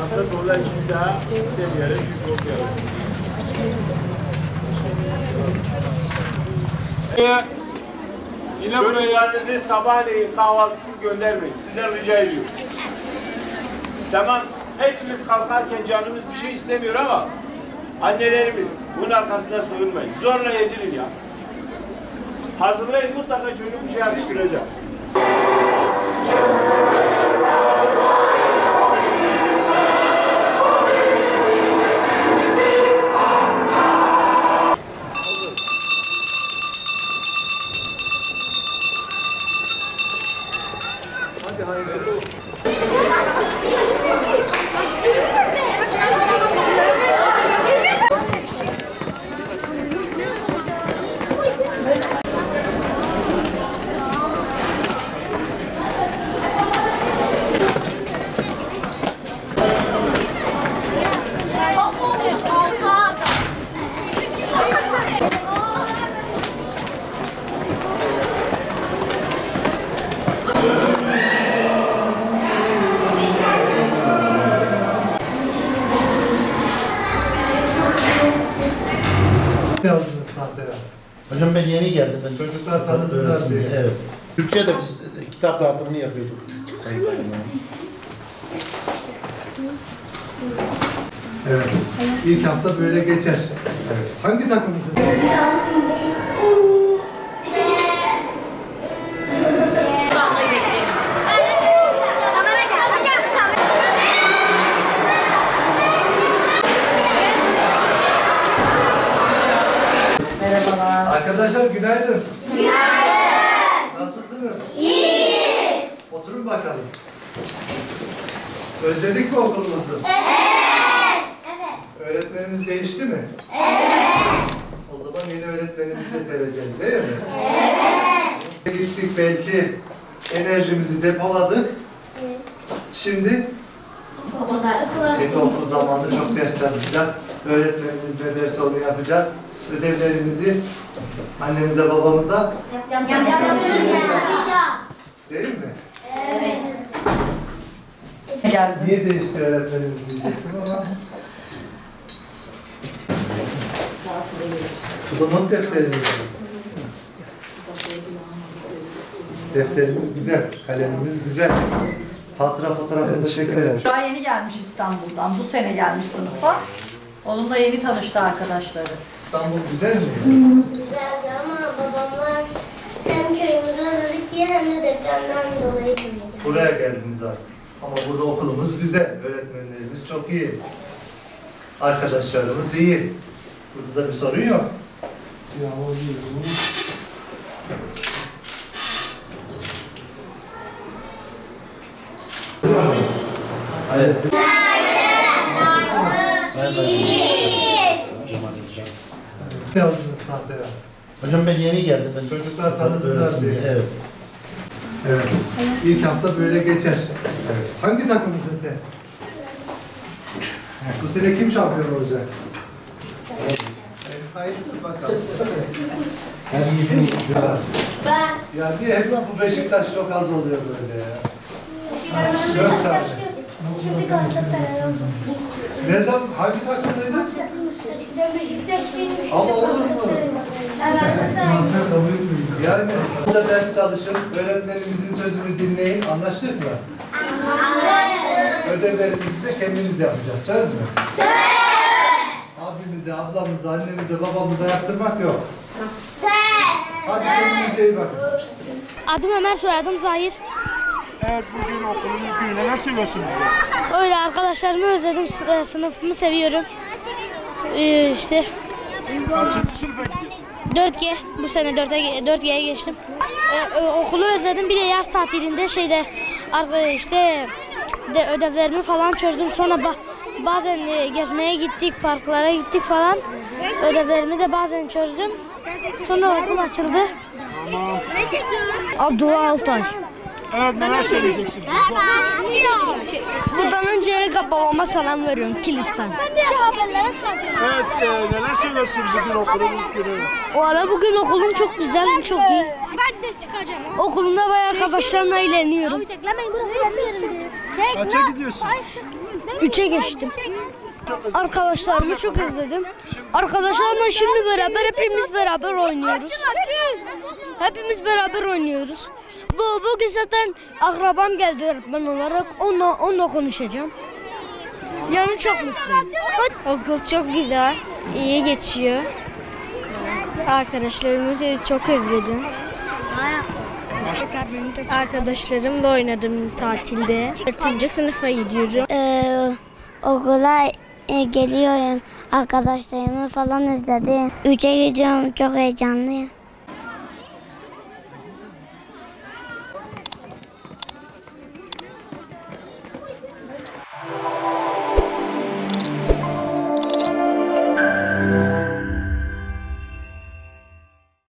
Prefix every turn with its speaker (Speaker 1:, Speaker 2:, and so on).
Speaker 1: Masa dolayısıyla bir yere bir okuyalım. Yine çocuklarınızı sabahleyin kahvaltısız göndermeyin. Sizden rica ediyorum. Tamam, hepimiz kalkarken canımız bir şey istemiyor ama annelerimiz bunun arkasında sığınmayın. Zorla yedirin ya. Hazırlayın, mutlaka çocuk bir şey atıştıracak.
Speaker 2: Hadi hayırlı olsun. Yazdınız tahtaya.
Speaker 3: Hocam ben yeni geldim.
Speaker 2: Çocuklar tanısınlar diye.
Speaker 3: Evet. Türkçe'de biz kitap dağıtımını yapıyorduk.
Speaker 2: Evet. İlk hafta böyle geçer. Evet. Hangi takımısın?
Speaker 4: Merhabalar.
Speaker 2: Arkadaşlar günaydın.
Speaker 4: Günaydın.
Speaker 2: Nasılsınız?
Speaker 4: İyiyiz.
Speaker 2: Oturun bakalım. Özledik mi okulumuzu?
Speaker 4: Evet.
Speaker 2: Öğretmenimiz değişti mi?
Speaker 4: Evet.
Speaker 2: O zaman yeni öğretmenimizi de seveceğiz değil mi?
Speaker 4: Evet.
Speaker 2: Gittik belki enerjimizi depoladık. Şimdi okul zamanı çok ders çalışacağız. Öğretmenimizle ders onu yapacağız. Ödevlerimizi annemize babamıza
Speaker 4: Yapacağız.
Speaker 2: değil mi?
Speaker 4: Evet.
Speaker 5: Geldim.
Speaker 2: Niye değişti öğretmenimiz diyecektim ama. Tulumun defterimiz. Defterimiz güzel, kalemimiz güzel. Hatıra fotoğrafını da çekelim.
Speaker 5: Daha yeni gelmiş İstanbul'dan. Bu sene gelmiş sınıfa. Onunla yeni tanıştı arkadaşları.
Speaker 2: İstanbul güzel mi?
Speaker 6: Güzeldi ama babamlar hem köyümüzü özledik diye hem de depremden dolayı buraya geldi.
Speaker 2: Buraya geldiniz artık. Ama burada okulumuz güzel, öğretmenlerimiz çok iyi. Arkadaşlarımız iyi. Burada da bir sorun yok. Hayır. Ne yazdınız tahtaya?
Speaker 3: Hocam ben yeni geldim.
Speaker 2: Çocuklar tanısınlar diye.
Speaker 3: Evet.
Speaker 2: Evet. İlk hafta böyle geçer. Evet. Hangi takımısın sen? Bu sene kim şampiyon olacak? Hayırlısı bakalım.
Speaker 6: Ben
Speaker 2: Ya niye hep bu Beşiktaş çok az oluyor böyle ya? 4 tane.
Speaker 6: şimdi Galatasaray'ım.
Speaker 2: Ne zaman, hangi takımdaydın?
Speaker 6: Eskiden Beşiktaş'taymış.
Speaker 2: Ama olur mu? Yani hoca ders çalışın, öğretmenimizin sözünü dinleyin, anlaştık mı? Ödevlerimizi de kendimiz yapacağız, söz mü?
Speaker 6: Söz.
Speaker 2: Abimize, ablamıza, annemize, babamıza yaptırmak yok.
Speaker 6: Söz.
Speaker 2: Hadi kendinize iyi bakın.
Speaker 7: Adım Ömer, soyadım Zahir.
Speaker 1: Evet, bugün okulun ilk günü neler söylüyorsun bize?
Speaker 7: Öyle arkadaşlarımı özledim, sınıfımı seviyorum. İşte
Speaker 1: Kaçıncı sınıfa gidiyorsun?
Speaker 7: 4G, bu sene 4G'ye geçtim. Okulu özledim, bir de yaz tatilinde işte ödevlerimi falan çözdüm. Sonra bazen gezmeye gittik, parklara gittik falan. Ödevlerimi de bazen çözdüm. Sonra okul açıldı.
Speaker 1: Tamam.
Speaker 7: Abdullah Altay.
Speaker 1: Evet, neler söyleyeceksin?
Speaker 7: Buradan önce babama selam veriyorum, Kilis'ten.
Speaker 1: Evet, neler söylersin bize bir okulun ilk günü?
Speaker 7: O ara bugün okulum çok güzel, çok iyi. Ben de çıkacağım. Okulumda bayağı arkadaşlarımla eğleniyorum.
Speaker 1: Kaça gidiyorsun?
Speaker 7: 3'e geçtim. Arkadaşlarımı çok özledim. Arkadaşlarımla şimdi hepimiz beraber oynuyoruz. Hepimiz beraber oynuyoruz. Bugün zaten akrabam geldi öğretmen olarak. Onunla konuşacağım. Yani çok mutluyum. Okul çok güzel, iyi geçiyor. Arkadaşlarımı çok özledim. Arkadaşlarımla oynadım tatilde. 4. sınıfa gidiyorum.
Speaker 6: Okula geliyorum. Arkadaşlarımı falan özledim. 3'e gidiyorum. Çok heyecanlıyım.